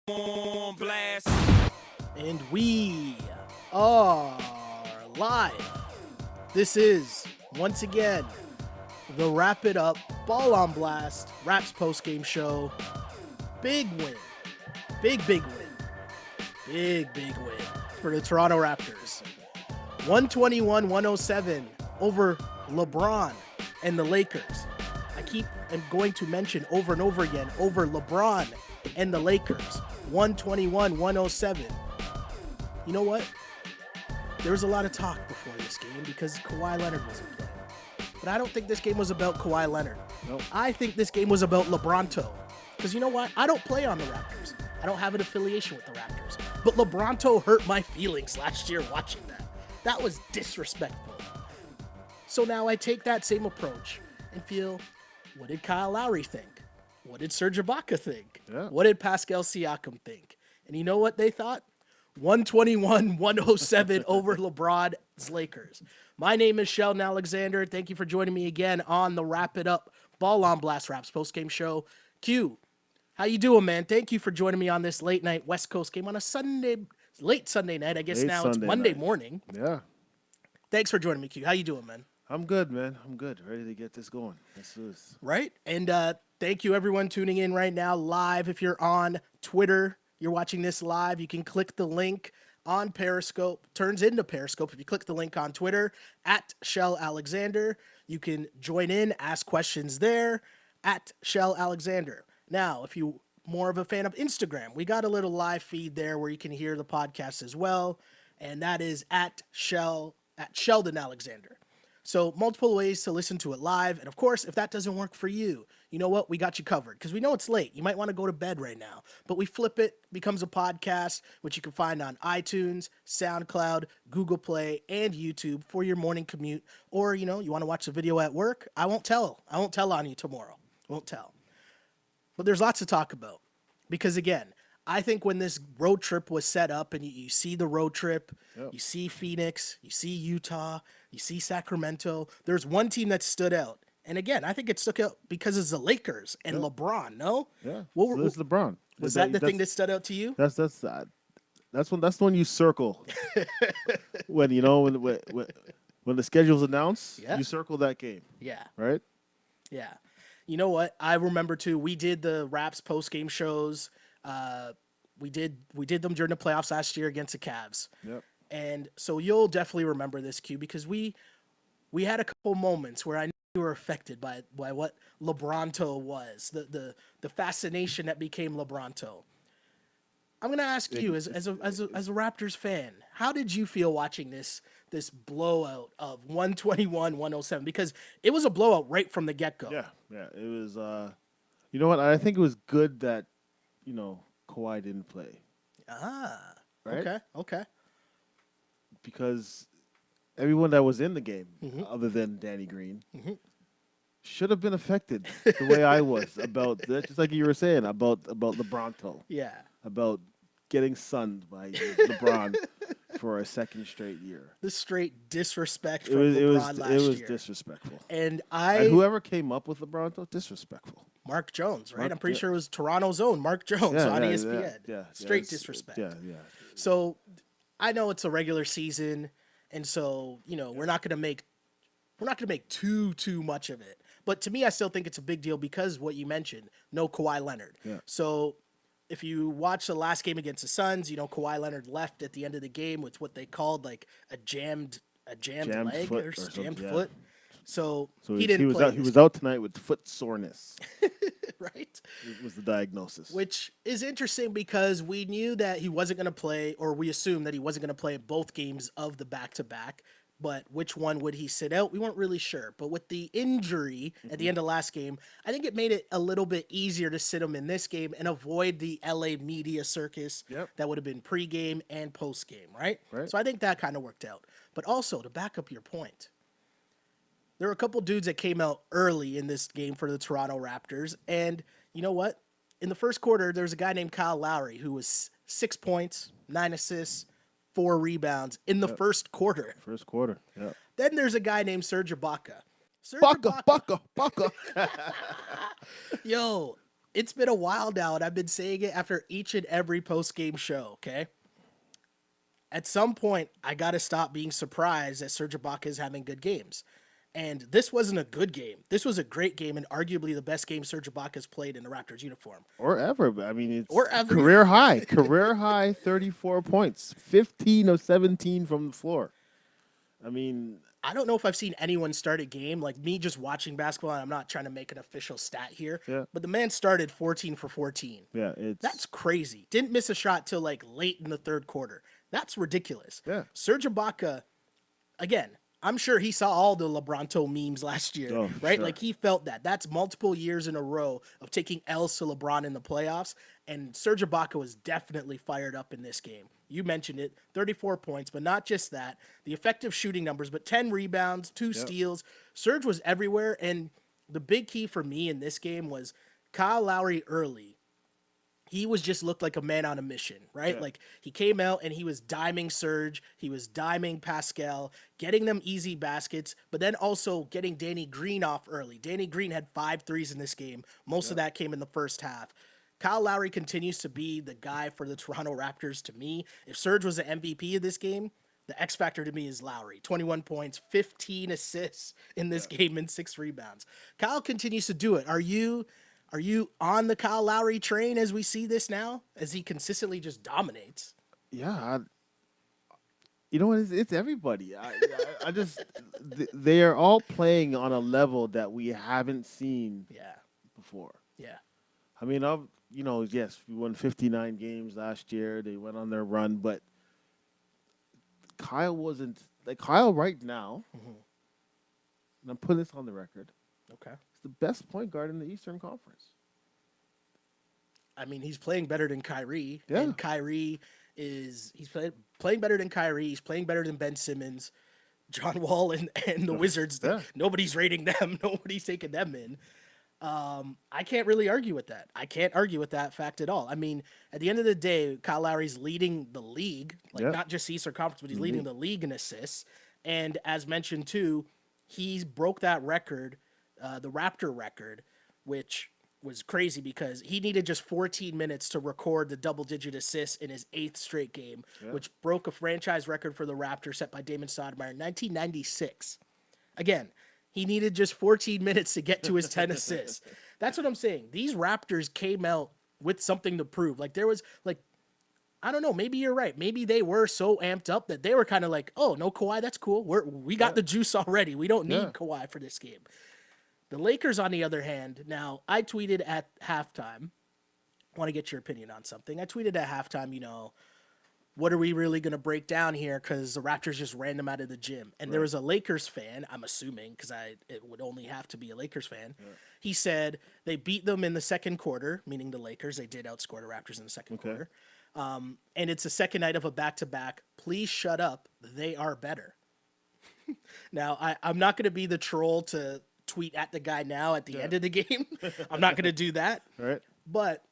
on blast. And we are live. This is, once again, the Wrap It Up Ball on Blast Raps post-game show. Big win. Big win. Big win for the Toronto Raptors. 121-107 over LeBron and the Lakers. I'm going to mention over and over again, over LeBron and the Lakers. 121-107. You know what? There was a lot of talk before this game because Kawhi Leonard wasn't playing. But I don't think this game was about Kawhi Leonard. Nope. I think this game was about LeBronto. Because you know what? I don't play on the Raptors. I don't have an affiliation with the Raptors. But LeBronto hurt my feelings last year watching that. That was disrespectful. So now I take that same approach and feel, what did Kyle Lowry think? What did Serge Ibaka think? Yeah. What did Pascal Siakam think? And you know what they thought? 121-107 over LeBron's Lakers. My name is Sheldon Alexander. Thank you for joining me again on the Wrap It Up Ball on Blast Raps postgame show. Q, how you doing, man? Thank you for joining me on this late night West Coast game on a late Sunday night. I guess now it's Monday morning. Yeah. Thanks for joining me, Q. How you doing, man? I'm good, man. I'm good. Ready to get this going. Let's do this. Right? And thank you, everyone, tuning in right now live. If you're on Twitter, you're watching this live, you can click the link on Periscope. Turns into Periscope if you click the link on Twitter, at Shell Alexander. You can join in, ask questions there, at Shell Alexander. Now, if you're more of a fan of Instagram, we got a little live feed there where you can hear the podcast as well, and that is at Sheldon Alexander. So multiple ways to listen to it live. And of course, if that doesn't work for you, you know what? We got you covered because we know it's late. You might want to go to bed right now, but we flip it, becomes a podcast, which you can find on iTunes, SoundCloud, Google Play, and YouTube for your morning commute. Or, you know, you want to watch the video at work. I won't tell on you tomorrow. Won't tell. But there's lots to talk about because again, I think when this road trip was set up and you see the road trip, Yep. You see Phoenix, you see Utah, you see Sacramento, there's one team that stood out. And again, I think it stuck out because it's the Lakers and LeBron, no? Yeah. What, So it's LeBron. was that the thing that stood out to you? That's the one you circle when when the schedule's announced. Yeah. You circle that game, Yeah. right? Yeah. You know what? I remember too, we did the Raps post-game shows. We did them during the playoffs last year against the Cavs. Yep. And so you'll definitely remember this, Q, because we had a couple moments where I knew you were affected by what LeBronto was, the fascination that became LeBronto. I'm gonna ask you, as a Raptors fan, how did you feel watching this blowout of 121-107? Because it was a blowout right from the get-go. Yeah. It was. You know what? I think it was good that Kawhi didn't play. Right? Okay. Because everyone that was in the game, Mm-hmm. other than Danny Green, should have been affected the way I was about that. Just like you were saying about LeBronto, Yeah. about getting sunned by LeBron for a second straight year. The straight disrespect from LeBron last year. It was disrespectful. And whoever came up with LeBronto, disrespectful. Mark Jones, right? Mark- I'm pretty yeah. sure it was Toronto's own Mark Jones on yeah, ESPN. Yeah, Straight it's- disrespect. Yeah. So I know it's a regular season, and so we're not gonna make too much of it. But to me, I still think it's a big deal because what you mentioned, no Kawhi Leonard. Yeah. So if you watch the last game against the Suns, Kawhi Leonard left at the end of the game with what they called like a jammed leg foot or or jammed something, yeah. foot. So He didn't was play. out. He was out tonight with foot soreness. right. Was the diagnosis. Which is interesting because we knew that he wasn't going to play, or we assumed that he wasn't going to play both games of the back-to-back. But which one would he sit out? We weren't really sure. But with the injury at the end of last game, I think it made it a little bit easier to sit him in this game and avoid the LA media circus that would have been pregame and postgame, right? So I think that kind of worked out. But also, to back up your point, there were a couple dudes that came out early in this game for the Toronto Raptors. And you know what? In the first quarter, there was a guy named Kyle Lowry who was 6 points, 9 assists, 4 rebounds in the first quarter. First quarter. Yeah. Then there's a guy named Serge Ibaka. Baka. Yo, it's been a while now, and I've been saying it after each and every post game show. Okay, at some point, I got to stop being surprised that Serge Ibaka is having good games. And this wasn't a good game. This was a great game and arguably the best game Serge Ibaka has played in a Raptors uniform. Or ever. But I mean, it's Or ever. career high. Career high 34 points. 15 of 17 from the floor. I mean, I don't know if I've seen anyone start a game like me just watching basketball, and I'm not trying to make an official stat here, yeah. but the man started 14 for 14. Yeah, it's That's crazy. Didn't miss a shot till like late in the third quarter. That's ridiculous. Yeah. Serge Ibaka, again, I'm sure he saw all the LeBronto memes last year, right? Sure. Like he felt that. That's multiple years in a row of taking L's to LeBron in the playoffs, and Serge Ibaka was definitely fired up in this game. You mentioned it, 34 points, but not just that. The effective shooting numbers, but 10 rebounds, 2 steals. Serge was everywhere, and the big key for me in this game was Kyle Lowry early. He was just looked like a man on a mission, right? Yeah. Like he came out and he was diming Serge, he was diming Pascal, getting them easy baskets, but then also getting Danny Green off early. Danny Green had 5 threes in this game. Most of that came in the first half. Kyle Lowry continues to be the guy for the Toronto Raptors to me. If Serge was the MVP of this game, the X factor to me is Lowry. 21 points, 15 assists in this game and 6 rebounds. Kyle continues to do it. Are you on the Kyle Lowry train as we see this now, as he consistently just dominates? Yeah, you know what? It's everybody. I just they are all playing on a level that we haven't seen before. Yeah. I mean, yes, we won 59 games last year. They went on their run, but Kyle wasn't like Kyle right now. Mm-hmm. And I'm putting this on the record. Okay. He's the best point guard in the Eastern Conference. I mean, he's playing better than Kyrie. Yeah. And Kyrie playing better than Kyrie. He's playing better than Ben Simmons, John Wall, and the Wizards. Yeah. Nobody's rating them. Nobody's taking them in. I can't really argue with that. I can't argue with that fact at all. I mean, at the end of the day, Kyle Lowry's leading the league, not just Eastern Conference, but he's leading the league in assists. And as mentioned too, he broke that record, the Raptor record, which was crazy because he needed just 14 minutes to record the double-digit assists in his 8th straight game, which broke a franchise record for the Raptors set by Damon Stoudemire in 1996. Again, he needed just 14 minutes to get to his 10 assists. That's what I'm saying. These Raptors came out with something to prove. Like there was I don't know, maybe you're right. Maybe they were so amped up that they were kind of like, oh, no Kawhi, that's cool. We got the juice already. We don't need Kawhi for this game. The Lakers, on the other hand, now I tweeted at halftime. I want to get your opinion on something. I tweeted at halftime, what are we really going to break down here? Because the Raptors just ran them out of the gym. And there was a Lakers fan, I'm assuming, because it would only have to be a Lakers fan. Yeah. He said they beat them in the second quarter, meaning the Lakers. They did outscore the Raptors in the second quarter. And it's the second night of a back-to-back. Please shut up. They are better. Now, I'm not going to be the troll to tweet at the guy now at the end of the game. I'm not going to do that. Right. But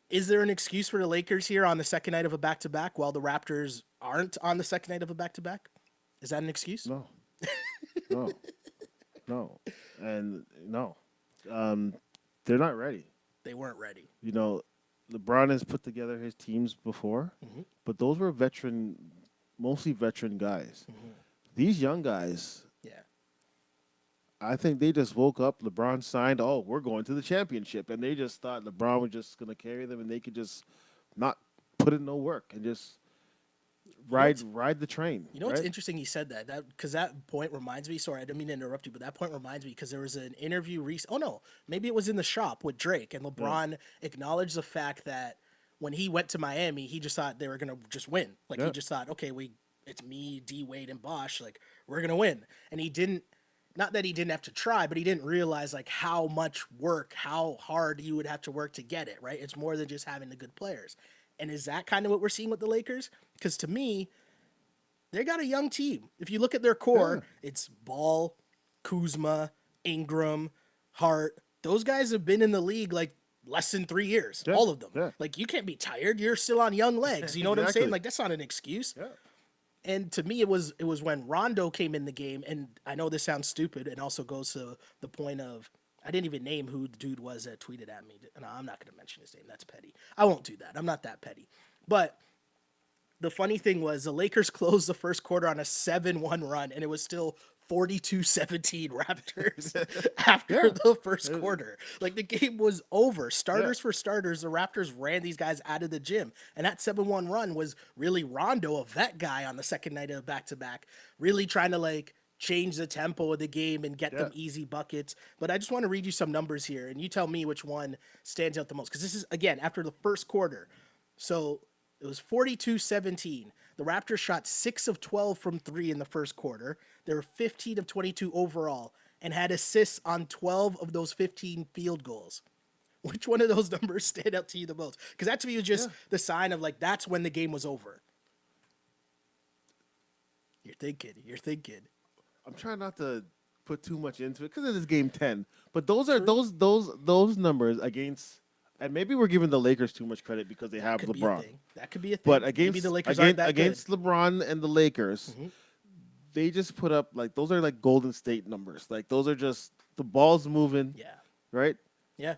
is there an excuse for the Lakers here on the second night of a back-to-back while the Raptors aren't on the second night of a back-to-back? Is that an excuse? No. No. And no. They're not ready. They weren't ready. LeBron has put together his teams before, but those were mostly veteran guys. These young guys, I think they just woke up. LeBron signed, we're going to the championship. And they just thought LeBron was just going to carry them and they could just not put in no work and just ride the train. You know what's interesting? You said that because that point reminds me. Sorry, I didn't mean to interrupt you, but that point reminds me because there was an interview recently. Oh no, maybe it was in the shop with Drake, and LeBron acknowledged the fact that when he went to Miami, he just thought they were gonna just win. Like he just thought, okay, it's me, D Wade, and Bosh. Like we're gonna win, and he didn't. Not that he didn't have to try, but he didn't realize like how much work, how hard you would have to work to get it. Right? It's more than just having the good players. And is that kind of what we're seeing with the Lakers? Because to me, they got a young team. If you look at their core, it's Ball, Kuzma, Ingram, Hart. Those guys have been in the league like less than 3 years, all of them. Yeah. Like you can't be tired. You're still on young legs. You know what I'm saying? Like that's not an excuse. Yeah. And to me, it was when Rondo came in the game, and I know this sounds stupid and also goes to the point of I didn't even name who the dude was that tweeted at me. No, I'm not going to mention his name. That's petty. I won't do that. I'm not that petty. But the funny thing was the Lakers closed the first quarter on a 7-1 run, and it was still 42-17 Raptors after the first quarter. Like, the game was over. Starters for starters, the Raptors ran these guys out of the gym. And that 7-1 run was really Rondo, a vet guy on the second night of back-to-back, really trying to, like, change the tempo of the game and get them easy buckets. But I just want to read you some numbers here, and you tell me which one stands out the most. Because this is, again, after the first quarter. So it was 42-17. The Raptors shot 6 of 12 from 3 in the first quarter. They were 15 of 22 overall and had assists on 12 of those 15 field goals. Which one of those numbers stand out to you the most? Because that to me was just the sign of, like, that's when the game was over. You're thinking. I'm trying not to put too much into it because it is game 10. But those are those numbers against, and maybe we're giving the Lakers too much credit because they have LeBron. That could be a thing. But against, maybe the Lakers aren't that against good. LeBron and the Lakers, they just put up, like, those are like Golden State numbers. Like, those are just the ball's moving. Yeah. Right? Yeah.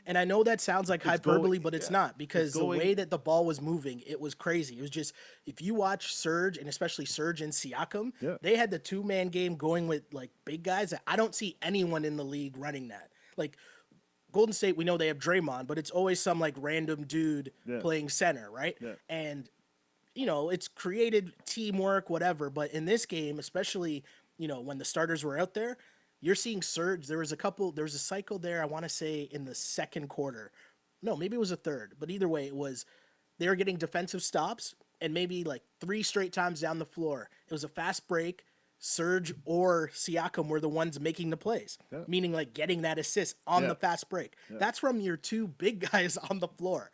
And I know that sounds like hyperbole, but it's not, because the way that the ball was moving, it was crazy. It was just, if you watch Serge, and especially Serge and Siakam, they had the two-man game going with, like, big guys. I don't see anyone in the league running that. Like, Golden State, we know they have Draymond, but it's always some, like, random dude playing center, right? Yeah. And, you know, it's created teamwork, whatever. But in this game, especially, you know, when the starters were out there, you're seeing Serge. There was a cycle there, I want to say, in the second quarter. No, maybe it was a third. But either way, they were getting defensive stops, and maybe like 3 straight times down the floor. It was a fast break. Serge or Siakam were the ones making the plays, meaning like getting that assist on the fast break. That's from your 2 big guys on the floor.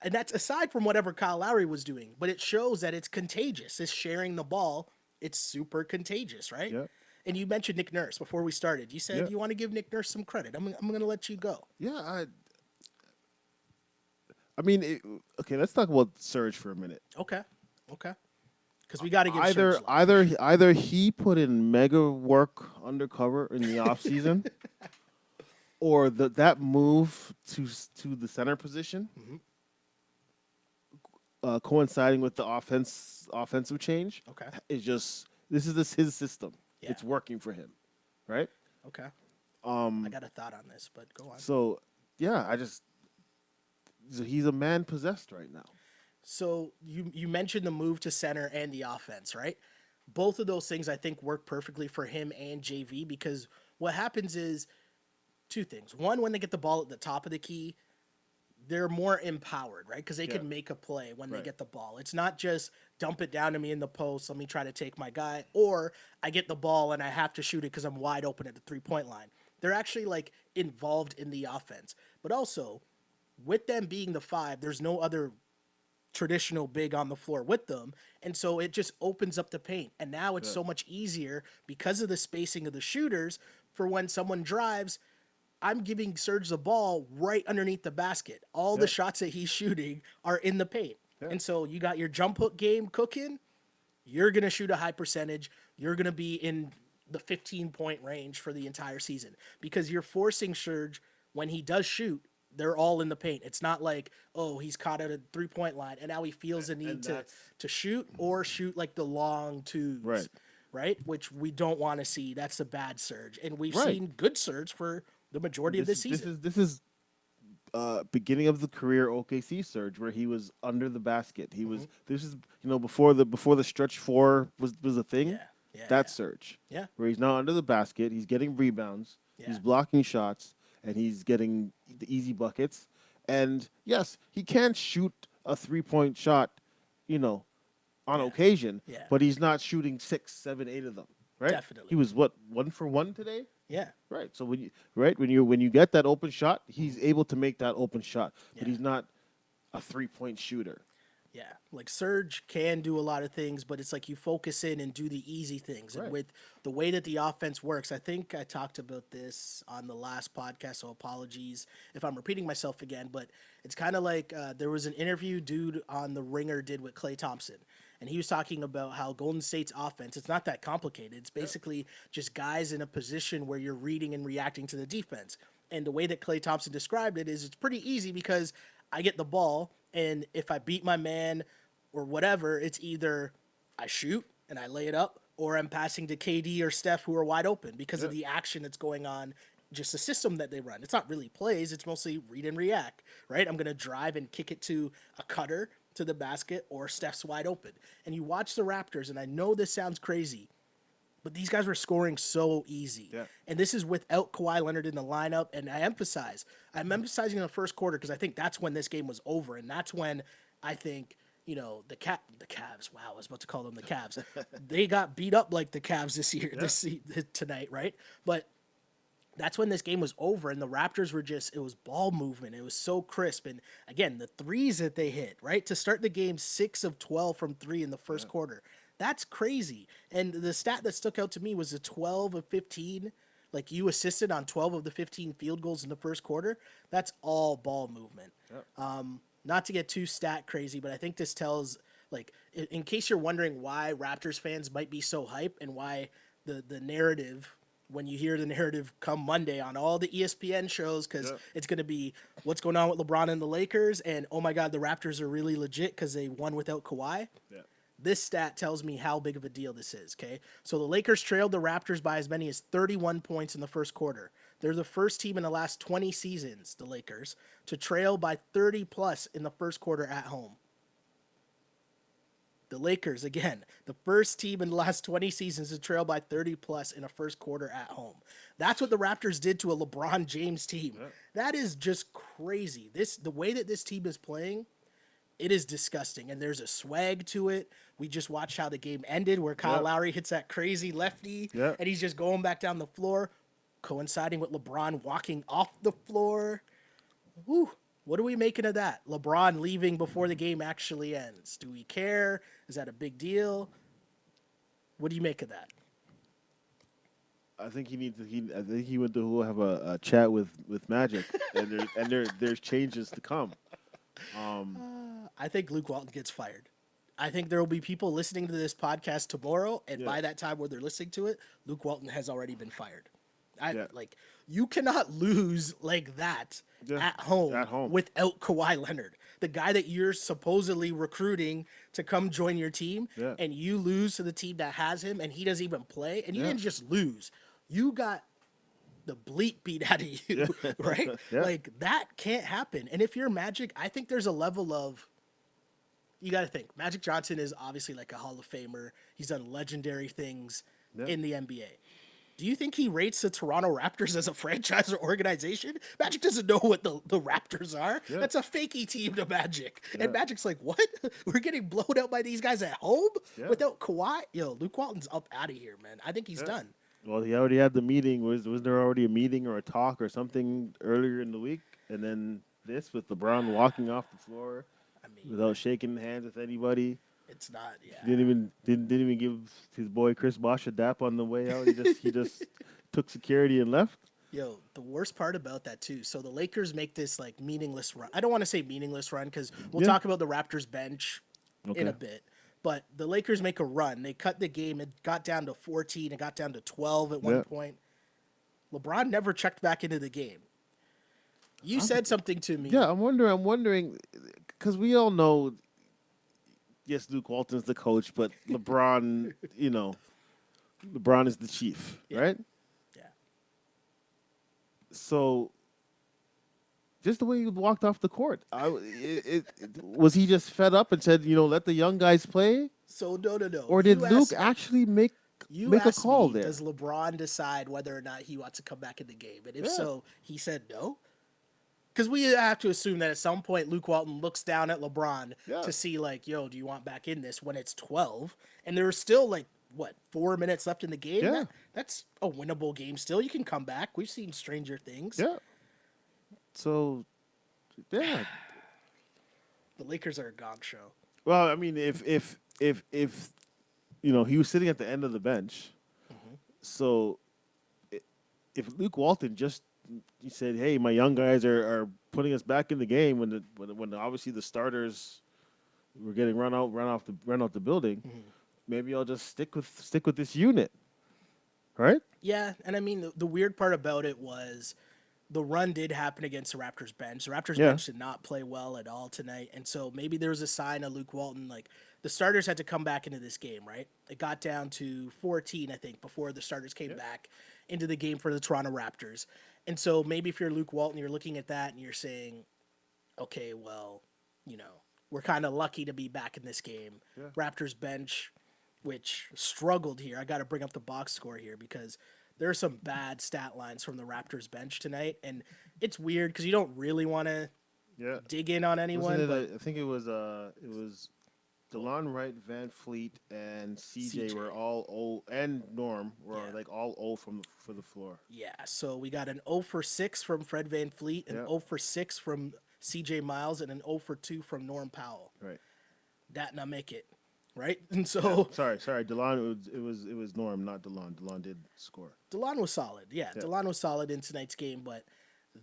And that's aside from whatever Kyle Lowry was doing. But it shows that it's contagious. It's sharing the ball. It's super contagious, right? And you mentioned Nick Nurse before we started. You said you want to give Nick Nurse some credit. I'm going to let you go. Yeah, I mean, okay, let's talk about Serge for a minute. Okay. Because we got to give Serge either he put in mega work undercover in the offseason, or that move to the center position, coinciding with the offensive change, is just his system. Yeah. It's working for him, right? Okay. I got a thought on this, but go on. So, yeah, he's a man possessed right now. So you mentioned the move to center and the offense, right? Both of those things I think work perfectly for him and JV, because what happens is 2 things. One, when they get the ball at the top of the key, they're more empowered, right? Because they can make a play when they get the ball. It's not just dump it down to me in the post, let me try to take my guy, or I get the ball and I have to shoot it because I'm wide open at the 3-point line. They're actually, like, involved in the offense. But also, with them being the 5, there's no other traditional big on the floor with them, and so it just opens up the paint. And now it's so much easier because of the spacing of the shooters for when someone drives. I'm giving Serge the ball right underneath the basket. All the shots that he's shooting are in the paint. And so you got your jump hook game cooking. You're going to shoot a high percentage. You're going to be in the 15-point range for the entire season, because you're forcing Serge, when he does shoot, they're all in the paint. It's not like, oh, he's caught at a 3-point line and now he feels the need to shoot, or shoot like the long twos, right? Which we don't want to see. That's a bad Serge. And we've seen good Serge for the majority of this season. This is beginning of the career OKC Serge, where he was under the basket. He was before the stretch 4 was a thing. That's Serge. Where he's now under the basket, he's getting rebounds, he's blocking shots, and he's getting the easy buckets. And yes, he can shoot a 3-point shot, on occasion, but he's not shooting 6, 7, 8 of them. Right? Definitely. He was 1 for 1 today? Yeah. Right. So when you get that open shot, he's able to make that open shot, but he's not a 3-point shooter. Yeah. Like, Serge can do a lot of things, but it's like you focus in and do the easy things. And with the way that the offense works, I think I talked about this on the last podcast, so apologies if I'm repeating myself again, but it's kind of like there was an interview dude on The Ringer did with Klay Thompson. and he was talking about how Golden State's offense, it's not that complicated. It's basically just guys in a position where you're reading and reacting to the defense. And the way that Klay Thompson described it is it's pretty easy because I get the ball, and if I beat my man or whatever, it's either I shoot and I lay it up, or I'm passing to KD or Steph who are wide open because of the action that's going on, just the system that they run. It's not really plays, it's mostly read and react, right? I'm going to drive and kick it to a cutter to the basket, or Steph's wide open. And you watch the Raptors, and I know this sounds crazy, but these guys were scoring so easy. Yeah. And this is without Kawhi Leonard in the lineup. And I'm emphasizing in the first quarter because I think that's when this game was over. And that's when I think, the Cavs, wow, I was about to call them the Cavs. They got beat up like the Cavs tonight, right? But that's when this game was over, and the Raptors were it was ball movement. It was so crisp. And again, the threes that they hit, right? To start the game, 6 of 12 from 3 in the first quarter. That's crazy. And the stat that stuck out to me was the 12 of 15. Like, you assisted on 12 of the 15 field goals in the first quarter. That's all ball movement. Yep. Not to get too stat crazy, but I think this tells, like, in case you're wondering why Raptors fans might be so hype and why the narrative, when you hear the narrative come Monday on all the ESPN shows, because it's going to be what's going on with LeBron and the Lakers, and, oh, my God, the Raptors are really legit because they won without Kawhi. Yeah. This stat tells me how big of a deal this is, okay? So the Lakers trailed the Raptors by as many as 31 points in the first quarter. They're the first team in the last 20 seasons, the Lakers, to trail by 30-plus in the first quarter at home. The Lakers, again, the first team in the last 20 seasons to trail by 30-plus in a first quarter at home. That's what the Raptors did to a LeBron James team. Yeah. That is just crazy. The way that this team is playing, it is disgusting, and there's a swag to it. We just watched how the game ended, where Kyle Lowry hits that crazy lefty, and he's just going back down the floor, coinciding with LeBron walking off the floor. Woo. What are we making of that? LeBron leaving before the game actually ends. Do we care? Is that a big deal? What do you make of that? I think I think he went to have a chat with Magic, and there's changes to come. I think Luke Walton gets fired. I think there will be people listening to this podcast tomorrow, and by that time where they're listening to it, Luke Walton has already been fired. You cannot lose like that at home without Kawhi Leonard, the guy that you're supposedly recruiting to come join your team, and you lose to the team that has him, and he doesn't even play, and you didn't just lose. You got the bleep beat out of you, right? Like, that can't happen. And if you're Magic, I think there's a level of, you got to think, Magic Johnson is obviously like a Hall of Famer. He's done legendary things in the NBA. Do you think he rates the Toronto Raptors as a franchise or organization? Magic doesn't know what the Raptors are. Yeah. That's a fakey team to Magic. Yeah. And Magic's like, what? We're getting blown out by these guys at home without Kawhi? Yo, Luke Walton's up out of here, man. I think he's done. Well, he already had the meeting. Was there already a meeting or a talk or something earlier in the week? And then this with LeBron walking off the floor without shaking hands with anybody. It's not. Yeah. Didn't even give his boy Chris Bosh a dap on the way out. He just took security and left. Yo, the worst part about that too. So the Lakers make this like meaningless run. I don't want to say meaningless run because we'll talk about the Raptors bench in a bit. But the Lakers make a run. They cut the game. It got down to 14. It got down to 12 at one point. LeBron never checked back into the game. You said something to me. Yeah, I'm wondering, because we all know, yes, Luke Walton's the coach, but LeBron, LeBron is the chief, right? Yeah. So, just the way he walked off the court, was he just fed up and said, let the young guys play? So, no. Or did Luke actually make a call there? Does LeBron decide whether or not he wants to come back in the game? And if so, he said no? Because we have to assume that at some point Luke Walton looks down at LeBron to see, like, yo, do you want back in this when it's 12? And there's still, 4 minutes left in the game? Yeah. That's a winnable game still. You can come back. We've seen stranger things. Yeah. So, yeah. The Lakers are a gong show. Well, I mean, if he was sitting at the end of the bench, so if Luke Walton he said, "Hey, my young guys are putting us back in the game when obviously the starters we're getting run out the building. Maybe I'll just stick with this unit, right? Yeah, and I mean the weird part about it was the run did happen against the Raptors bench. The Raptors Yeah, bench did not play well at all tonight, and so maybe there was a sign of Luke Walton. Like the starters had to come back into this game, right? It got down to 14, I think, before the starters came back into the game for the Toronto Raptors. And so maybe if you're Luke Walton, you're looking at that and you're saying, okay, well, we're kind of lucky to be back in this game. Yeah. Raptors bench, which struggled here. I got to bring up the box score here because there are some bad stat lines from the Raptors bench tonight, and it's weird because you don't really want to dig in on anyone. But I think it was DeLon Wright, Van Fleet, and CJ were all 0, and Norm were like all 0 for the floor. Yeah, so we got an 0 for 6 from Fred Van Fleet, an 0 for 6 from CJ Miles, and an 0 for 2 from Norm Powell. Right. That not make it. Right? And so sorry, DeLon, it was Norm, not DeLon. DeLon did score. DeLon was solid. Yeah, DeLon was solid in tonight's game, but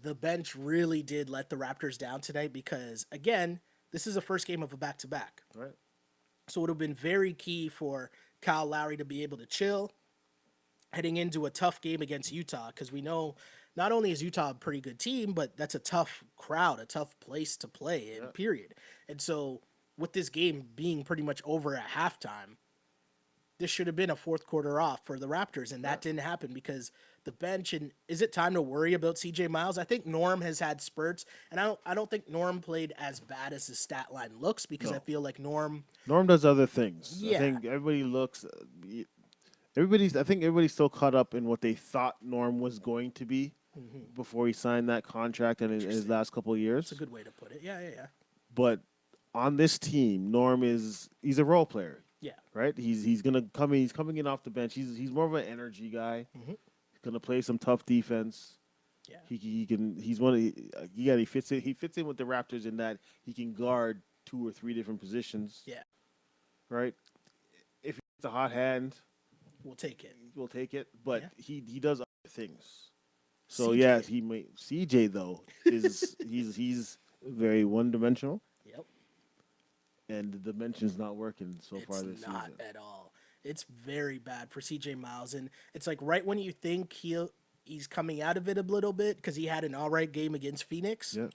the bench really did let the Raptors down tonight because again, this is the first game of a back-to-back. Right. So it would have been very key for Kyle Lowry to be able to chill heading into a tough game against Utah because we know not only is Utah a pretty good team, but that's a tough crowd, a tough place to play in, period. And so with this game being pretty much over at halftime, this should have been a fourth quarter off for the Raptors, and that didn't happen because the bench. And is it time to worry about CJ Miles? I think Norm has had spurts, and I don't think Norm played as bad as his stat line looks because I feel like Norm does other things. Yeah. I think everybody looks. I think everybody's still caught up in what they thought Norm was going to be before he signed that contract and in his last couple of years. That's a good way to put it. Yeah. But on this team, Norm he's a role player. Yeah. Right? He's coming in off the bench. He's more of an energy guy. He's gonna play some tough defense. Yeah. He fits in with the Raptors in that he can guard 2 or 3 different positions. Yeah. Right? If it's a hot hand, we'll take it. But he does other things. So CJ. CJ though is he's very one-dimensional. Yep. And the dimension's not working so far this season. It's not at all. It's very bad for CJ Miles, and it's like right when you think he's coming out of it a little bit because he had an all right game against Phoenix. Yeah.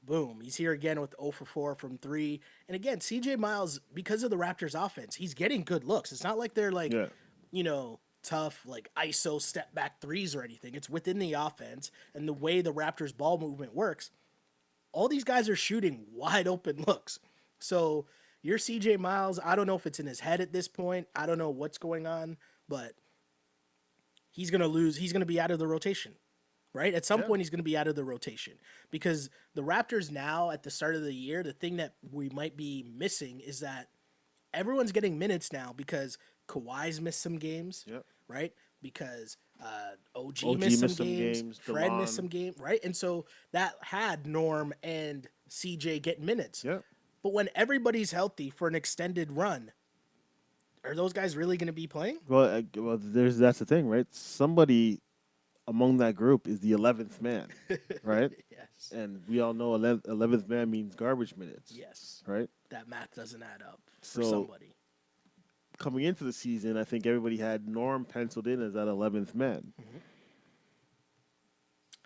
Boom, he's here again with 0 for 4 from 3. And again, CJ Miles, because of the Raptors offense, he's getting good looks. It's not like they're like, tough, like ISO step back threes or anything. It's within the offense and the way the Raptors ball movement works. All these guys are shooting wide open looks. So your CJ Miles, I don't know if it's in his head at this point. I don't know what's going on, but he's going to lose. He's going to be out of the rotation, right? At some point, he's going to be out of the rotation because the Raptors now at the start of the year, the thing that we might be missing is that everyone's getting minutes now because Kawhi's missed some games, right? Because OG missed some games. Fred missed some games, right? And so that had Norm and CJ get minutes. Yeah. But when everybody's healthy for an extended run, are those guys really going to be playing? Well, that's the thing, right? Somebody among that group is the 11th man, right? Yes. And we all know 11th man means garbage minutes. Yes. Right? That math doesn't add up for somebody. Coming into the season, I think everybody had Norm penciled in as that 11th man.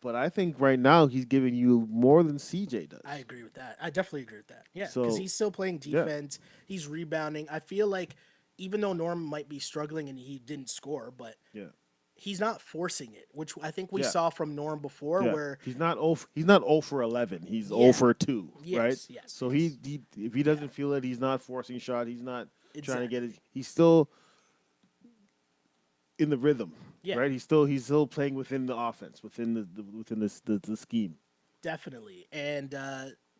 But I think right now he's giving you more than CJ does. I agree with that. I definitely agree with that. Yeah, because he's still playing defense. He's rebounding. I feel like even though Norm might be struggling and he didn't score, but he's not forcing it, which I think we saw from Norm before, where he's not 0 for 11. He's 0 for 2, right? Yes. So he if he doesn't feel it, he's not forcing shot. He's not trying to get it. He's still in the rhythm. Yeah. Right, he's still playing within the offense, within the scheme. Definitely, and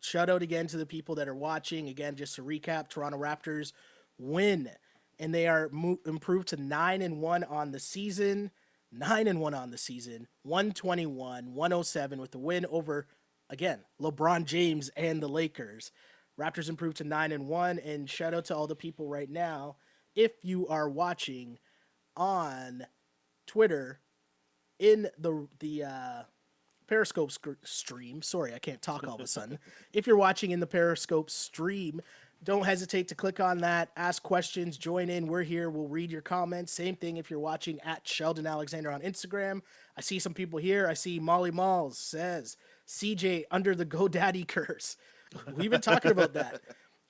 shout out again to the people that are watching. Again, just to recap, Toronto Raptors win, and they are improved to 9-1 on the season. 9-1 on the season. 121-107 with the win over again LeBron James and the Lakers. Raptors improved to 9-1, and shout out to all the people right now. If you are watching on Twitter in the Periscope stream. Sorry, I can't talk all of a sudden. If you're watching in the Periscope stream, don't hesitate to click on that, ask questions, join in. We're here. We'll read your comments. Same thing if you're watching at Sheldon Alexander on Instagram. I see some people here. I see Molly Malls says, CJ under the GoDaddy curse. We've been talking about that.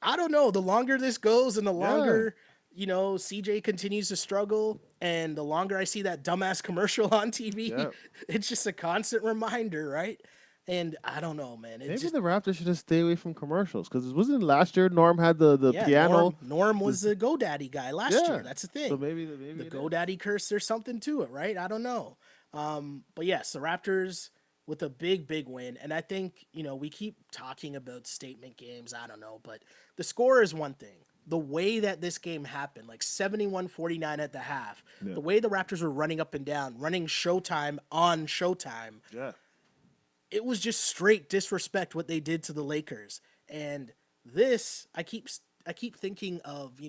I don't know. The longer this goes and the longer, CJ continues to struggle and the longer I see that dumbass commercial on TV, it's just a constant reminder, right? And I don't know, man. Maybe the Raptors should just stay away from commercials because wasn't last year Norm had the piano? Norm was the GoDaddy guy last year. That's the thing. So maybe the GoDaddy curse. There's something to it, right? I don't know. But yes, the Raptors with a big win, and I think we keep talking about statement games. I don't know, but the score is one thing. The way that this game happened, like 71-49 at the half, the way the Raptors were running up and down, running Showtime on Showtime. Yeah. It was just straight disrespect what they did to the Lakers. And this, I keep thinking of,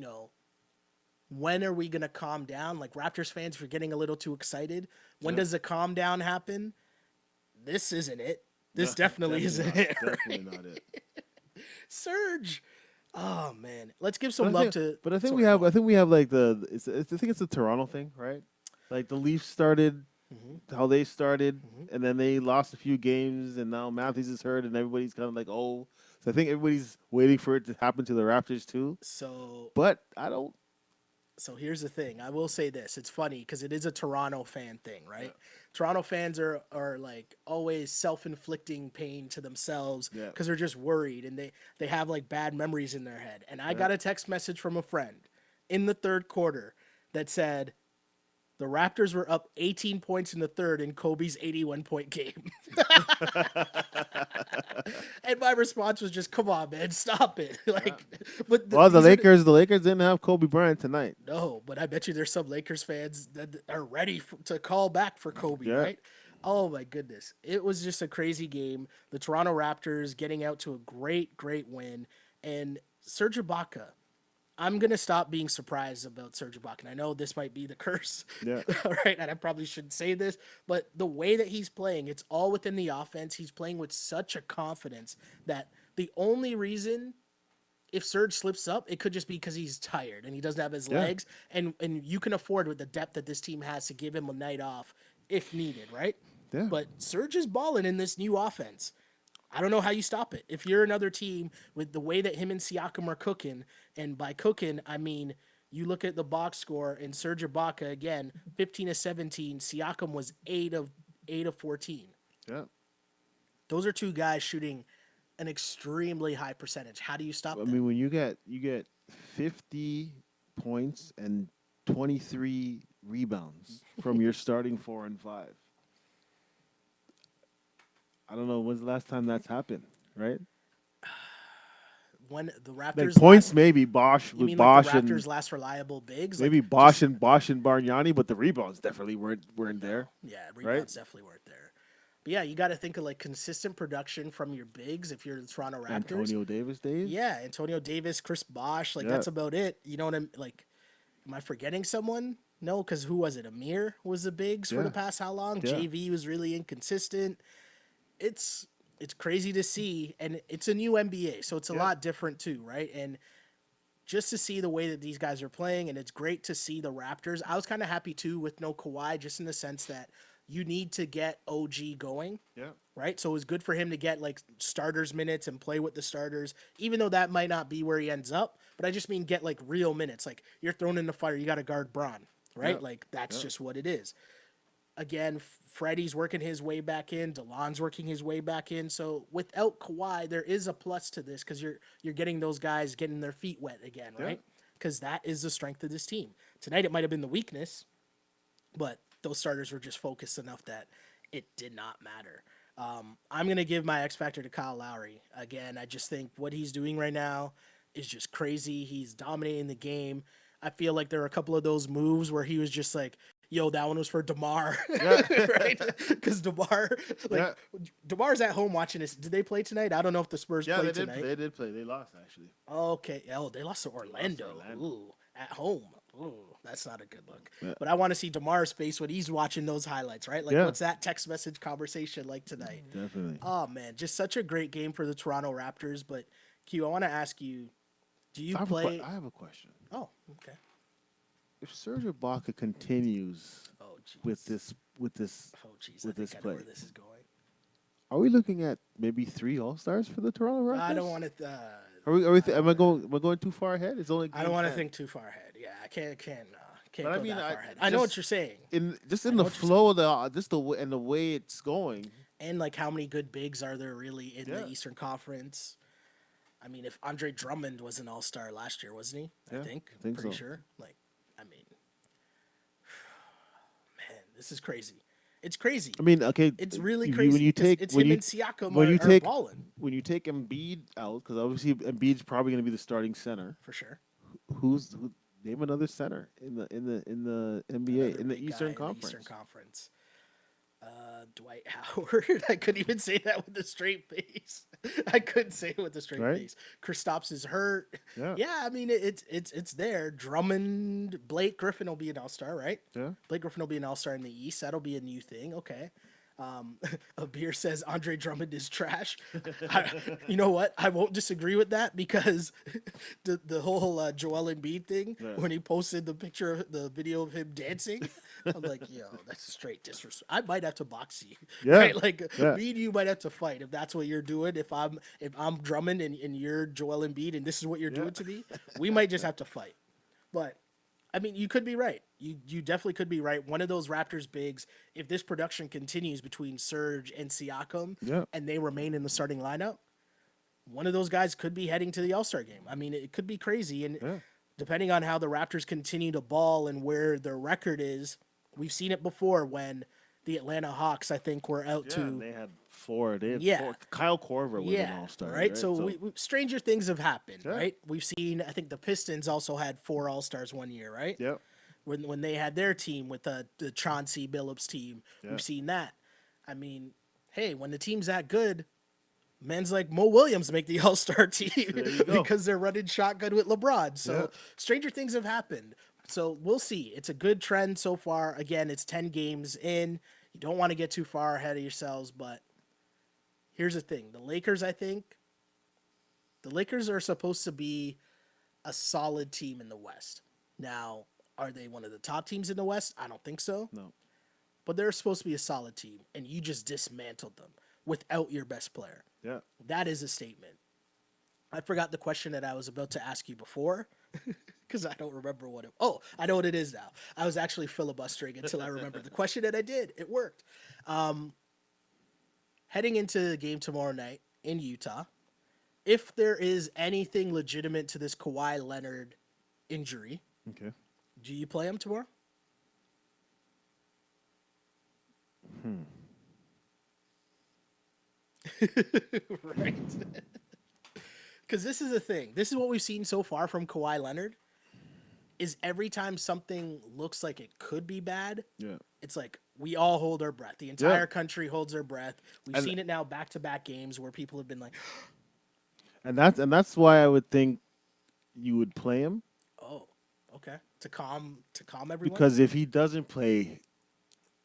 when are we going to calm down? Like Raptors fans for getting a little too excited. When does the calm down happen? This isn't it. This definitely isn't it. Definitely not it. Surge. Oh man. Let's give some love to But I think we have like I think it's the Toronto thing, right? Like the Leafs started how they started, and then they lost a few games, and now Matthews is hurt, and everybody's kind of like, oh. So I think everybody's waiting for it to happen to the Raptors too. But I don't. So here's the thing. I will say this. It's funny because it is a Toronto fan thing, right? Yeah. Toronto fans are like always self-inflicting pain to themselves because they're just worried, and they have like bad memories in their head. And I got a text message from a friend in the third quarter that said, the Raptors were up 18 points in the third in Kobe's 81-point game. And my response was just, come on, man, stop it. But the Lakers didn't have Kobe Bryant tonight. No, but I bet you there's some Lakers fans that are ready to call back for Kobe, right? Oh, my goodness. It was just a crazy game. The Toronto Raptors getting out to a great win. And Serge Ibaka, I'm going to stop being surprised about Serge Ibaka. And I know this might be the curse, right? And I probably shouldn't say this, but the way that he's playing, it's all within the offense. He's playing with such a confidence that the only reason if Serge slips up, it could just be because he's tired and he doesn't have his legs. And you can afford with the depth that this team has to give him a night off if needed, right? Yeah. But Serge is balling in this new offense. I don't know how you stop it. If you're another team with the way that him and Siakam are cooking, and by cooking, I mean you look at the box score and Serge Ibaka, again, 15 of 17. Siakam was 8 of 14. Yeah. Those are two guys shooting an extremely high percentage. How do you stop them? I mean, when you get 50 points and 23 rebounds from your starting 4 and 5. I don't know when's the last time that's happened, right? When the Raptors points, maybe Bosch with Bosch the Raptors' last reliable bigs, maybe Bosch and Bargnani, but the rebounds definitely weren't there. Yeah, rebounds definitely weren't there. But yeah, you got to think of like consistent production from your bigs if you're the Toronto Raptors. Antonio Davis days. Yeah, Antonio Davis, Chris Bosch, that's about it. You know what I'm like? Am I forgetting someone? No, because who was it? Amir was the bigs for the past how long? Yeah. JV was really inconsistent. It's crazy to see, and it's a new NBA, so it's a lot different too, right? And just to see the way that these guys are playing, and it's great to see the Raptors. I was kind of happy too with no Kawhi, just in the sense that you need to get OG going, right? So it was good for him to get like starters minutes and play with the starters, even though that might not be where he ends up. But I just mean get like real minutes. Like you're thrown in the fire, you got to guard Bron, right? Like that's just what it is. Again, Freddie's working his way back in. DeLon's working his way back in. So without Kawhi, there is a plus to this because you're getting those guys getting their feet wet again, right? Because that is the strength of this team. Tonight it might have been the weakness, but those starters were just focused enough that it did not matter. I'm going to give my X factor to Kyle Lowry. Again, I just think what he's doing right now is just crazy. He's dominating the game. I feel like there are a couple of those moves where he was just like, yo, that one was for DeMar, right? Because DeMar, DeMar's at home watching this. Did they play tonight? I don't know if the Spurs played tonight. They did play. They lost, actually. Okay. Oh, they lost to Orlando. Ooh, at home. Ooh, that's not a good look. Yeah. But I want to see DeMar's face when he's watching those highlights, right? Like, what's that text message conversation like tonight? Definitely. Oh, man, just such a great game for the Toronto Raptors. But, Q, I want to ask you, Do you I play? have a question. Oh, okay. If Serge Ibaka continues Oh, jeez. with this Oh, jeez. I think I know play, where this is going. are we looking at maybe 3 All-Stars for the Toronto Raptors? I don't want to. Am I going too far ahead? It's only I don't want to 10. think too far ahead. Yeah, I can't But I go mean, that far ahead. I know what you're saying, in I the know what you're flow of the way it's going. and like how many good bigs are there really in Yeah. the Eastern Conference? I mean, if Andre Drummond was an All-Star last year, wasn't he? Yeah, I think. I think Pretty so. sure. Like, I mean, man, this is crazy. It's crazy. I mean, okay, It's really when crazy. you 'Cause take it's when him you and Siakam when you are take balling when you take Embiid out, because obviously Embiid's probably going to be the starting center. for sure. Who name another center in the NBA Another in the big Eastern guy in the Conference? Eastern Conference. Dwight Howard. I couldn't even say that with a straight face. I couldn't say it with a straight Right? face. Kristaps is hurt. Yeah. Yeah, I mean it's there. Drummond, Blake Griffin will be an All-Star, right? Yeah. Blake Griffin will be an All-Star in the East. That'll be a new thing. Okay. A beer says Andre Drummond is trash. You know what? I won't disagree with that because the whole Joel Embiid thing, Yeah. when he posted the picture, the video of him dancing, I'm like, yo, that's straight disrespect. I might have to box you, Yeah. right? Like Yeah. me and you might have to fight if that's what you're doing. If I'm Drummond and you're Joel Embiid and this is what you're doing to me, we might just have to fight. But I mean, you could be right. You definitely could be right. One of those Raptors bigs, if this production continues between Serge and Siakam, Yeah. and they remain in the starting lineup, one of those guys could be heading to the All-Star game. I mean, it could be crazy, and Yeah. depending on how the Raptors continue to ball and where their record is, we've seen it before when the Atlanta Hawks, I think, were out Yeah, and to they had 4. They had Yeah. 4. Kyle Korver was an All-Star, right. So, stranger things have happened, Yeah. right? We've seen. I think the Pistons also had 4 All-Stars one year, right? Yep. When they had their team with the Chauncey Billups team. Yeah. We've seen that. I mean, hey, when the team's that good, men's like Mo Williams make the All-Star team There you go. because they're running shotgun with LeBron. So Yeah. stranger things have happened. So we'll see. It's a good trend so far. Again, it's 10 games in. You don't want to get too far ahead of yourselves, but here's the thing. The Lakers are supposed to be a solid team in the West. Now, are they one of the top teams in the West? I don't think so. No. But they're supposed to be a solid team, and you just dismantled them without your best player. Yeah. That is a statement. I forgot the question that I was about to ask you before because I don't remember what it. Oh, I know what it is now. I was actually filibustering until I remembered the question, and I did. It worked. Heading into the game tomorrow night in Utah, if there is anything legitimate to this Kawhi Leonard injury, Okay. do you play him tomorrow? Right. Because this is the thing. This is what we've seen so far from Kawhi Leonard. Is every time something looks like it could be bad, Yeah. it's like we all hold our breath. The entire country holds their breath. We've And- seen it now back-to-back games where people have been like, And that's why I would think you would play him, "Oh, okay," to calm everyone. because if he doesn't play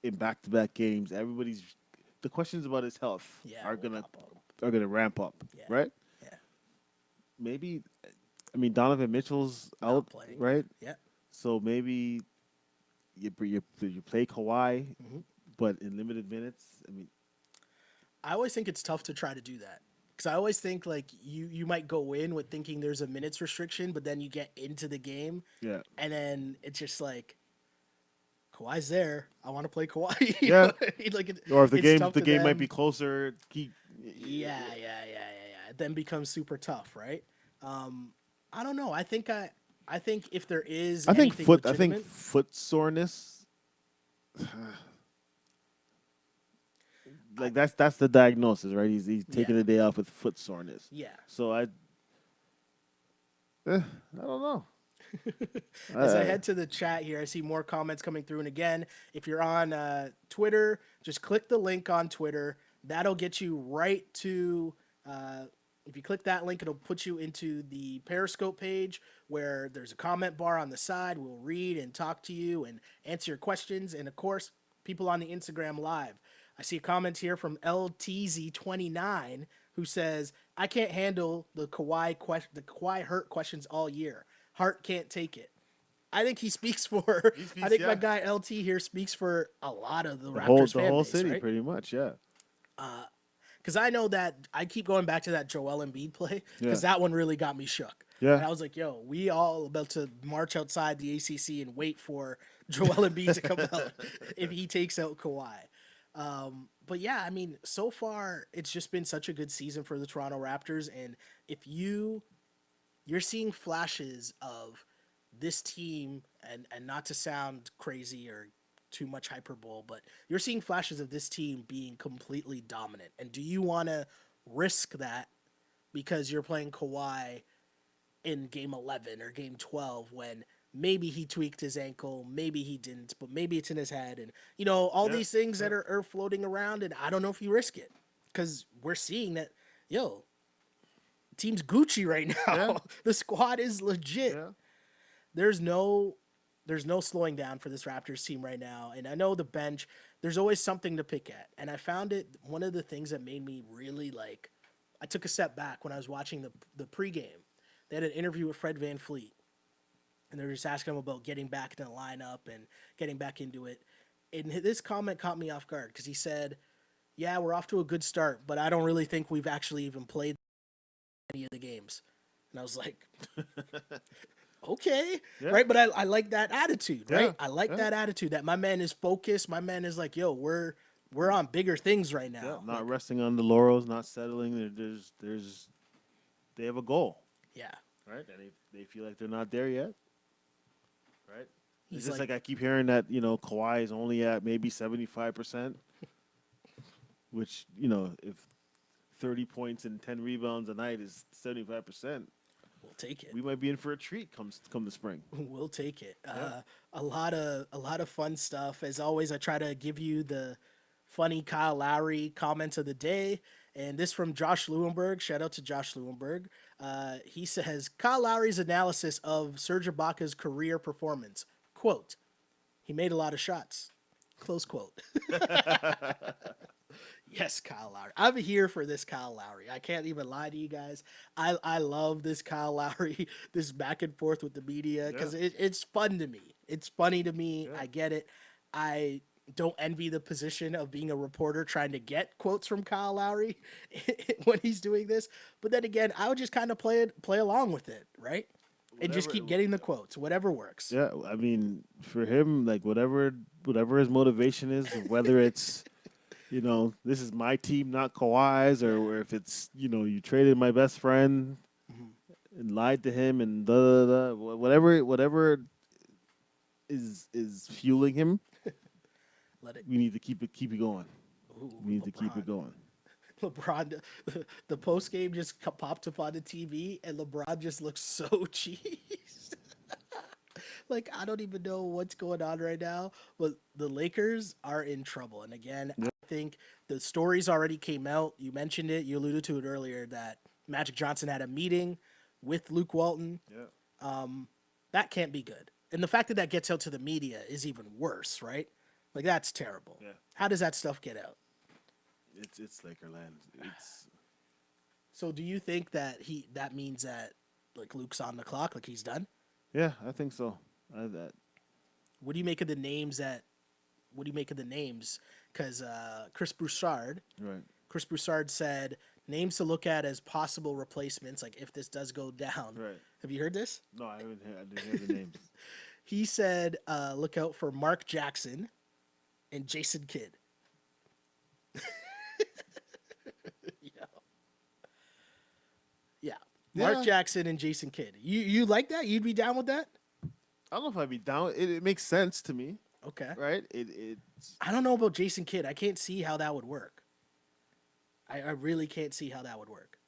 in back-to-back games, the questions about his health Yeah, are will gonna pop up. ramp up, Yeah. right? Yeah. Maybe, I mean, Donovan Mitchell's out, playing. right? Yeah. So maybe you play Kawhi, Mm-hmm. but in limited minutes. I mean, I always think it's tough to try to do that because I always think like you might go in with thinking there's a minutes restriction, but then you get into the game yeah, and then it's just like Kawhi's there. I want to play Kawhi. You Yeah. know? Like or if the it's game tough the to game might them. be closer. Yeah. It then becomes super tough, right? I don't know. I think if there is I think anything I think legitimate, foot soreness. Like that's the diagnosis, right? He's taking a day off with foot soreness. yeah. So I don't know. As I head to the chat here, I see more comments coming through. And again, if you're on Twitter, just click the link on Twitter. That'll get you right to. If you click that link, it'll put you into the Periscope page where there's a comment bar on the side. We'll read and talk to you and answer your questions. And of course, people on the Instagram Live. I see a comment here from LTZ29 who says, I can't handle the Kawhi hurt questions all year. Hart can't take it. I think he speaks for. I think my guy LT here speaks for a lot of the Raptors the fan whole base, city, right? pretty much. Yeah. Because I know that I keep going back to that Joel Embiid play because Yeah. that one really got me shook. Yeah. And I was like, yo, we all about to march outside the ACC and wait for Joel Embiid to come out if he takes out Kawhi. But yeah, I mean, so far it's just been such a good season for the Toronto Raptors, and if you're seeing flashes of this team, and not to sound crazy or too much hyperbole, but you're seeing flashes of this team being completely dominant. And do you want to risk that because you're playing Kawhi in game 11 or game 12 when maybe he tweaked his ankle, maybe he didn't, but maybe it's in his head, and all these things that are floating around, and I don't know if you risk it because we're seeing that, yo, team's Gucci right now. Yeah. The squad is legit. Yeah. There's no slowing down for this Raptors team right now. And I know the bench, there's always something to pick at. And I found it one of the things that made me really I took a step back when I was watching the pregame. They had an interview with Fred VanVleet, and they were just asking him about getting back in the lineup and getting back into it. And this comment caught me off guard because he said, yeah, we're off to a good start, but I don't really think we've actually even played any of the games. And I was like, okay, right? But I like that attitude, right? I like that attitude that my man is focused. My man is like, yo, we're on bigger things right now. Not resting on the laurels, not settling. They have a goal. Yeah. Right? And they feel like they're not there yet. Right? It's He's just like I keep hearing that, Kawhi is only at maybe 75%, which, if 30 points and 10 rebounds a night is 75%, we'll take it. We might be in for a treat come the spring. We'll take it. A lot of fun stuff. As always, I try to give you the funny Kyle Lowry comments of the day. And this from Josh Lewenberg. Shout out to Josh Lewenberg. He says, Kyle Lowry's analysis of Serge Ibaka's career performance. Quote, he made a lot of shots. Close quote. Yes, Kyle Lowry. I'm here for this Kyle Lowry. I can't even lie to you guys. I love this Kyle Lowry, this back and forth with the media, because it's fun to me. It's funny to me. Yeah. I get it. I don't envy the position of being a reporter trying to get quotes from Kyle Lowry when he's doing this. But then again, I would just kind of play along with it, right? And just keep getting the quotes, whatever works. Yeah, I mean, for him, like whatever his motivation is, whether it's this is my team, not Kawhi's, or if it's you traded my best friend and lied to him and whatever is fueling him. We need to keep it going. We need to keep it going. LeBron, the post game just popped up on the TV, and LeBron just looks so cheesed. Like, I don't even know what's going on right now, but the Lakers are in trouble. And again, I think the stories already came out. You mentioned it. You alluded to it earlier that Magic Johnson had a meeting with Luke Walton. Yeah. That can't be good. And the fact that gets out to the media is even worse, right? Like, that's terrible. Yeah. How does that stuff get out? It's Lakerland. So do you think that that means that like Luke's on the clock, like he's done? Yeah, I think so. What do you make of the names Because Chris Broussard, right? Chris Broussard said names to look at as possible replacements, like if this does go down. Right. Have you heard this? No, I didn't hear the names. He said, look out for Mark Jackson and Jason Kidd. Yeah. Mark Jackson and Jason Kidd. You like that? You'd be down with that? I don't know if I'd be down. It makes sense to me. Okay. Right? I don't know about Jason Kidd. I can't see how that would work. I really can't see how that would work.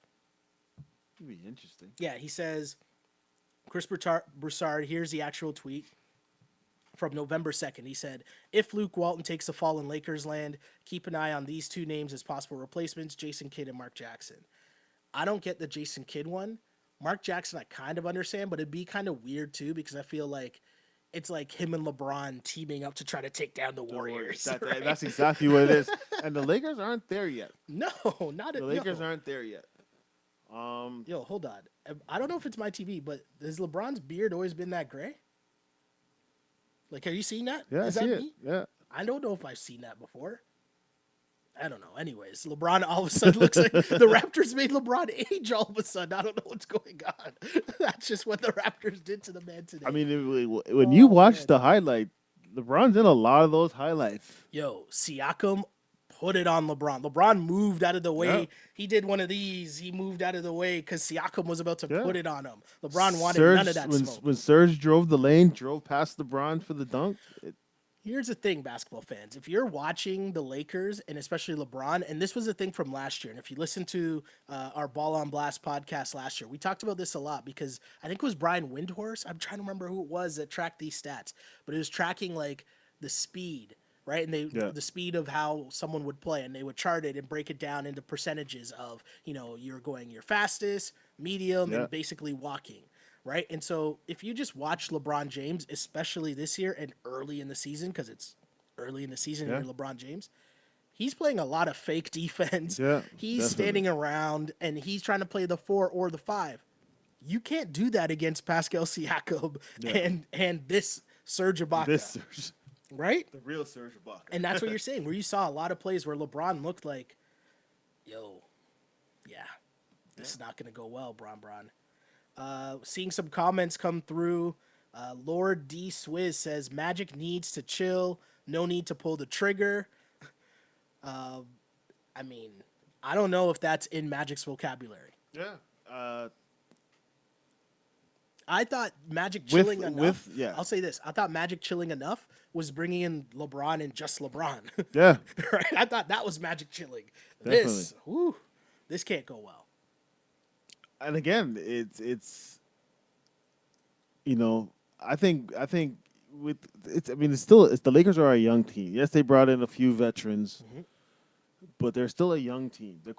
It'd be interesting. Yeah, he says, Chris Broussard, here's the actual tweet from November 2nd. He said, if Luke Walton takes a fall in Lakers land, keep an eye on these two names as possible replacements, Jason Kidd and Mark Jackson. I don't get the Jason Kidd one. Mark Jackson, I kind of understand, but it'd be kind of weird too because I feel like it's like him and LeBron teaming up to try to take down the Warriors. Right? That's exactly what it is. And the Lakers aren't there yet. No, not the Lakers aren't there yet. Yo, hold on. I don't know if it's my TV, but has LeBron's beard always been that gray? Like, have you seen that? Yeah, Is I see that it. me? Yeah. I don't know if I've seen that before. I don't know. Anyways, LeBron all of a sudden looks like the Raptors made LeBron age all of a sudden. I don't know what's going on. That's just what the Raptors did to the man today. I mean, when you watch the highlight, LeBron's in a lot of those highlights. Yo, Siakam put it on LeBron. LeBron moved out of the way. Yeah. He did one of these. He moved out of the way because Siakam was about to put it on him. LeBron wanted Serge, none of that smoke. When Serge drove the lane, drove past LeBron for the dunk. Here's the thing, basketball fans. If you're watching the Lakers, and especially LeBron, and this was a thing from last year, and if you listen to our Ball on Blast podcast last year, we talked about this a lot because I think it was Brian Windhorse. I'm trying to remember who it was that tracked these stats, but it was tracking like the speed, right? And the speed of how someone would play, and they would chart it and break it down into percentages of, you're going your fastest, medium, and basically walking. Right. And so if you just watch LeBron James, especially this year and early in the season, because it's early in the season, you're LeBron James, he's playing a lot of fake defense. Yeah, he's standing around and he's trying to play the 4 or the 5. You can't do that against Pascal Siakam and this Serge Ibaka. Right? The real Serge Ibaka. And that's what you're saying, where you saw a lot of plays where LeBron looked like, this is not going to go well, Bron. Seeing some comments come through. Lord D. Swizz says Magic needs to chill. No need to pull the trigger. I mean, I don't know if that's in Magic's vocabulary. Yeah. I thought Magic chilling enough. I'll say this. I thought Magic chilling enough was bringing in LeBron and just LeBron. Yeah. Right? I thought that was Magic chilling. Definitely. This can't go well. And again, it's I think with it's the Lakers are a young team. Yes, they brought in a few veterans, but they're still a young team. Their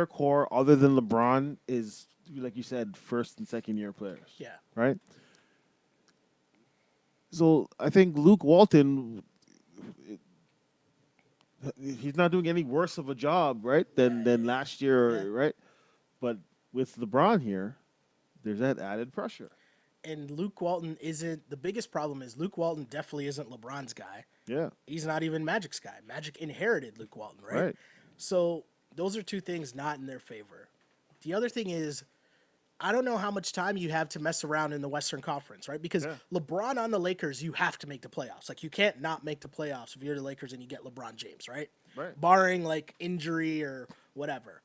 core, other than LeBron, is, like you said, first and second year players. Yeah. Right. So I think Luke Walton, he's not doing any worse of a job, right, than last year, right? But with LeBron here, there's that added pressure. And Luke Walton isn't, the biggest problem is Luke Walton definitely isn't LeBron's guy. Yeah. He's not even Magic's guy. Magic inherited Luke Walton, right? So those are two things not in their favor. The other thing is, I don't know how much time you have to mess around in the Western Conference, right? Because LeBron on the Lakers, you have to make the playoffs. Like, you can't not make the playoffs if you're the Lakers and you get LeBron James, right? Barring, like, injury or whatever.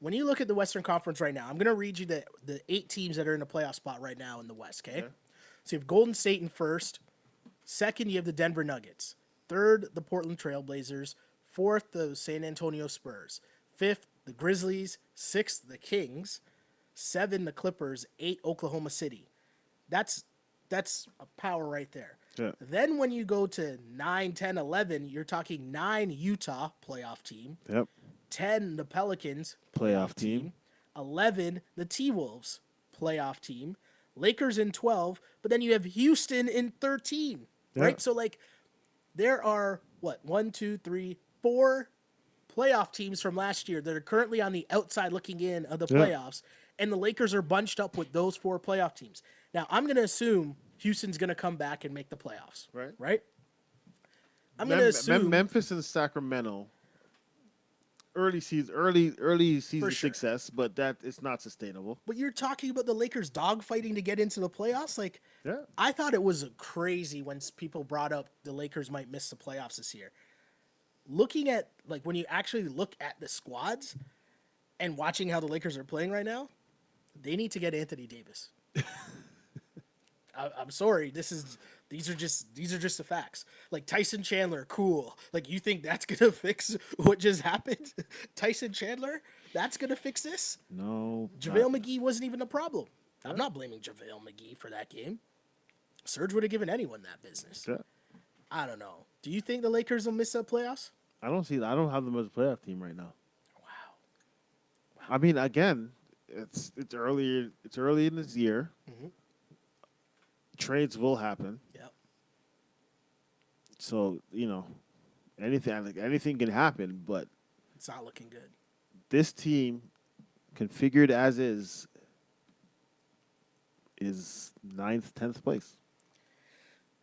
When you look at the Western Conference right now, I'm going to read you the 8 teams that are in the playoff spot right now in the West, okay? So you have Golden State in first. Second, you have the Denver Nuggets. Third, the Portland Trailblazers. Fourth, the San Antonio Spurs. Fifth, the Grizzlies. Sixth, the Kings. 7, the Clippers. 8, Oklahoma City. That's a power right there. Yeah. Then when you go to 9, 10, 11, you're talking 9, Utah, playoff team. Yep. 10, the Pelicans, playoff team. 11, the T-Wolves, playoff team. Lakers in 12, but then you have Houston in 13, right? So, like, there are, 1, 2, 3, 4 playoff teams from last year that are currently on the outside looking in of the playoffs, and the Lakers are bunched up with those 4 playoff teams. Now, I'm going to assume Houston's going to come back and make the playoffs, right? I'm going to assume Memphis and Sacramento. Early season success, but that is not sustainable. But you're talking about the Lakers dogfighting to get into the playoffs? Like, I thought it was crazy when people brought up the Lakers might miss the playoffs this year. Looking at, like, when you actually look at the squads and watching how the Lakers are playing right now, they need to get Anthony Davis. I'm sorry. These are just the facts. Like, Tyson Chandler, cool. Like, you think that's gonna fix what just happened? Tyson Chandler, that's gonna fix this? No. JaVale McGee wasn't even a problem. I'm not blaming JaVale McGee for that game. Serge would have given anyone that business. Yeah. I don't know. Do you think the Lakers will miss the playoffs? I don't have them as a playoff team right now. Wow. I mean, again, it's early in this year. Mm-hmm. Trades will happen. Yep. So, anything can happen, but it's not looking good. This team configured as is 9th, 10th place.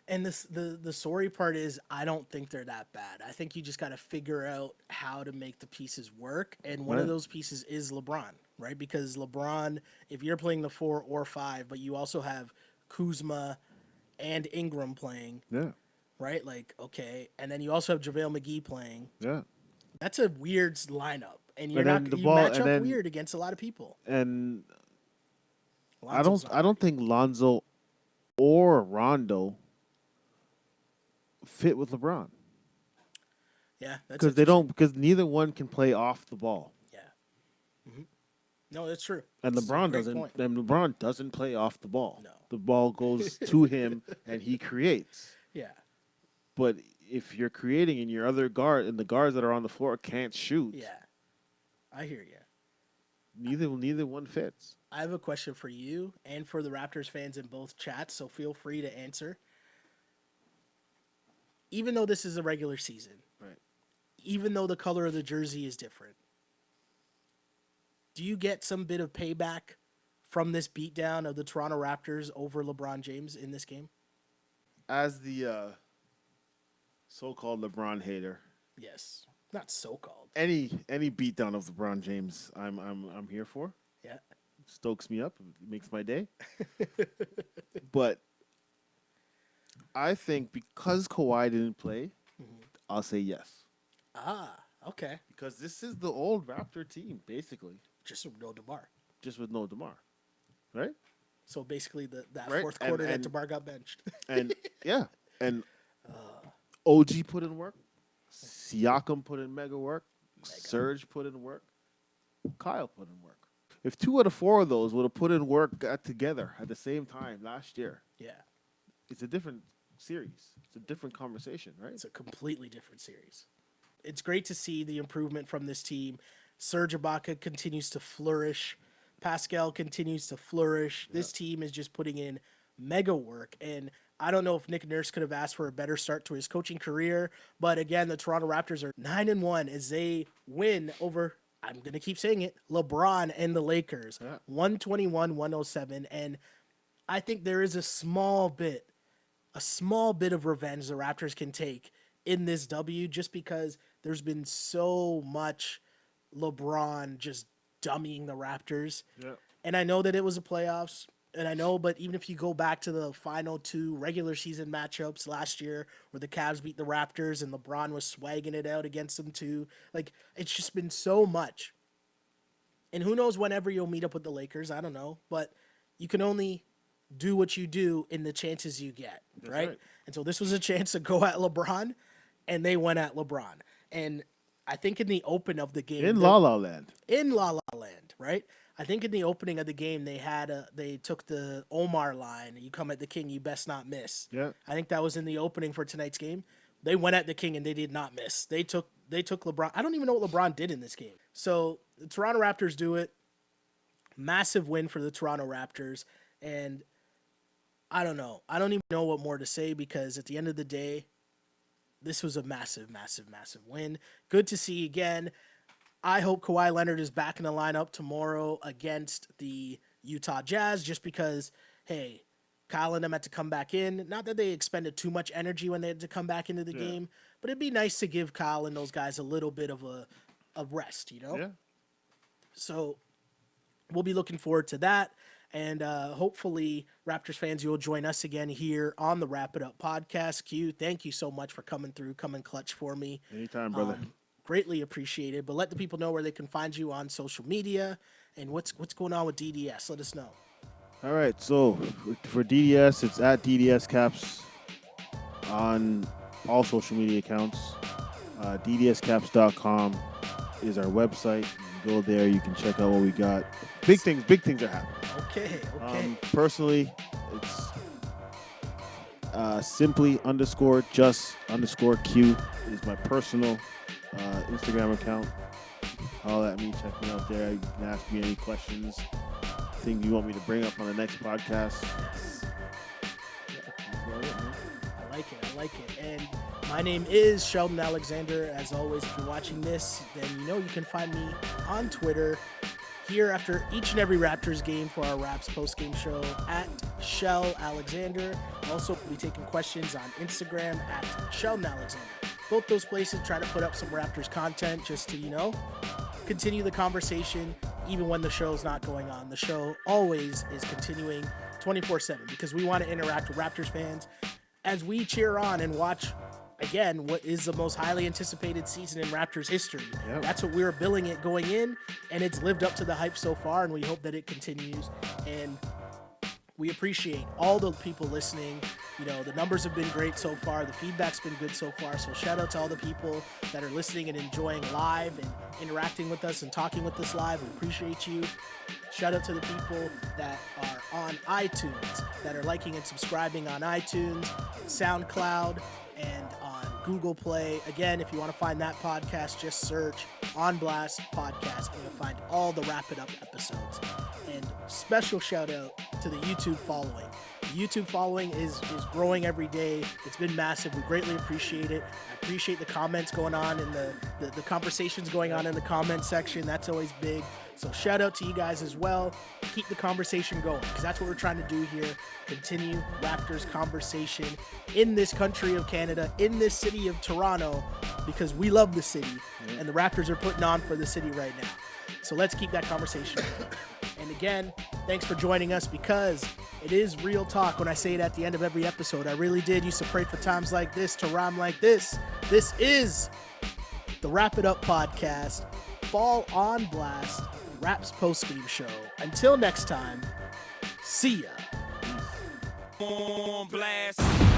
And the sorry part is I don't think they're that bad. I think you just got to figure out how to make the pieces work. And one of those pieces is LeBron, right? Because LeBron, if you're playing the 4 or 5, but you also have Kuzma and Ingram playing, right? Like, okay. And then you also have JaVale McGee playing. Yeah. That's a weird lineup. And you match up weird against a lot of people. And Lonzo's I don't think Lonzo or Rondo fit with LeBron. Yeah, because neither one can play off the ball. Yeah. Mm-hmm. No, that's true. And LeBron doesn't. Point. And LeBron doesn't play off the ball. No, the ball goes to him and he creates. Yeah. But if you're creating and your other guard and the guards that are on the floor can't shoot, I hear you. Neither one fits. I have a question for you and for the Raptors fans in both chats, so feel free to answer. Even though this is a regular season, right? Even though the color of the jersey is different, do you get some bit of payback from this beatdown of the Toronto Raptors over LeBron James in this game? As the so-called LeBron hater, yes, not so-called. Any beatdown of LeBron James, I'm here for. Yeah, stokes me up, it makes my day. But I think because Kawhi didn't play, I'll say yes. Ah, okay. Because this is the old Raptor team, basically. Just with no DeMar. Just with no DeMar, right? So basically, that fourth quarter that DeMar got benched. And OG put in work. Siakam put in mega work. Serge put in work. Kyle put in work. If 2 out of 4 of those would have put in work together at the same time last year, it's a different series. It's a different conversation, right? It's a completely different series. It's great to see the improvement from this team. Serge Ibaka continues to flourish. Pascal continues to flourish. This team is just putting in mega work. And I don't know if Nick Nurse could have asked for a better start to his coaching career. But again, the Toronto Raptors are 9-1 as they win over, I'm going to keep saying it, LeBron and the Lakers. 121-107. And I think there is a small bit of revenge the Raptors can take in this W, just because there's been so much LeBron just dummying the Raptors. Yeah. And I know that it was the playoffs, and I know, but even if you go back to the final 2 regular season matchups last year where the Cavs beat the Raptors and LeBron was swagging it out against them too, like, it's just been so much. And who knows whenever you'll meet up with the Lakers, I don't know, but you can only do what you do in the chances you get, right? And so this was a chance to go at LeBron, and they went at LeBron. And I think in the open of the game, in La La Land, right? I think in the opening of the game, they took the Omar line. You come at the king, you best not miss. Yeah. I think that was in the opening for tonight's game. They went at the king and they did not miss. They took LeBron. I don't even know what LeBron did in this game. So the Toronto Raptors do it. Massive win for the Toronto Raptors. And I don't know. I don't even know what more to say, because at the end of the day, this was a massive, massive, massive win. Good to see again. I hope Kawhi Leonard is back in the lineup tomorrow against the Utah Jazz, just because, hey, Kyle and them had to come back in. Not that they expended too much energy when they had to come back into the game, but it'd be nice to give Kyle and those guys a little bit of a rest, you know? Yeah. So we'll be looking forward to that. And hopefully, Raptors fans, you'll join us again here on the Wrap It Up podcast. Q, thank you so much for coming through, coming clutch for me. Anytime, brother. Greatly appreciated. But let the people know where they can find you on social media and what's going on with DDS. Let us know. All right, so for DDS, it's at DDS Caps on all social media accounts. DDScaps.com is our website. You can go there. You can check out what we got. Big things are happening. Okay. Personally, it's simply_just_Q is my personal Instagram account. Holler at me, check me out there. You can ask me any questions, things you want me to bring up on the next podcast. I like it. And my name is Sheldon Alexander. As always, if you're watching this, then you know you can find me on Twitter, here after each and every Raptors game for our Raps post-game show at Shell Alexander. Also, we'll be taking questions on Instagram at Shell Alexander. Both those places try to put up some Raptors content just to, continue the conversation even when the show's not going on. The show always is continuing 24/7 because we want to interact with Raptors fans as we cheer on and watch, again, what is the most highly anticipated season in Raptors history. Yep. That's what we were billing it going in, and it's lived up to the hype so far, and we hope that it continues. And we appreciate all the people listening. The numbers have been great so far. The feedback's been good so far. So shout out to all the people that are listening and enjoying live and interacting with us and talking with us live. We appreciate you. Shout out to the people that are on iTunes, that are liking and subscribing on iTunes, SoundCloud, and on Google Play. Again, if you want to find that podcast, just search On Blast Podcast and you'll find all the Wrap It Up episodes. And special shout out to the YouTube following. The YouTube following is growing every day. It's been massive. We greatly appreciate it. I appreciate the comments going on and the conversations going on in the comment section. That's always big. So shout out to you guys as well. Keep the conversation going because that's what we're trying to do here. Continue Raptors conversation in this country of Canada, in this city of Toronto, because we love the city and the Raptors are putting on for the city right now. So let's keep that conversation going. And again, thanks for joining us because it is real talk when I say it at the end of every episode. I really did used to pray for times like this to rhyme like this. This is the Wrap It Up podcast, Fall on Blast, Raps post-game show. Until next time, see ya. On blast.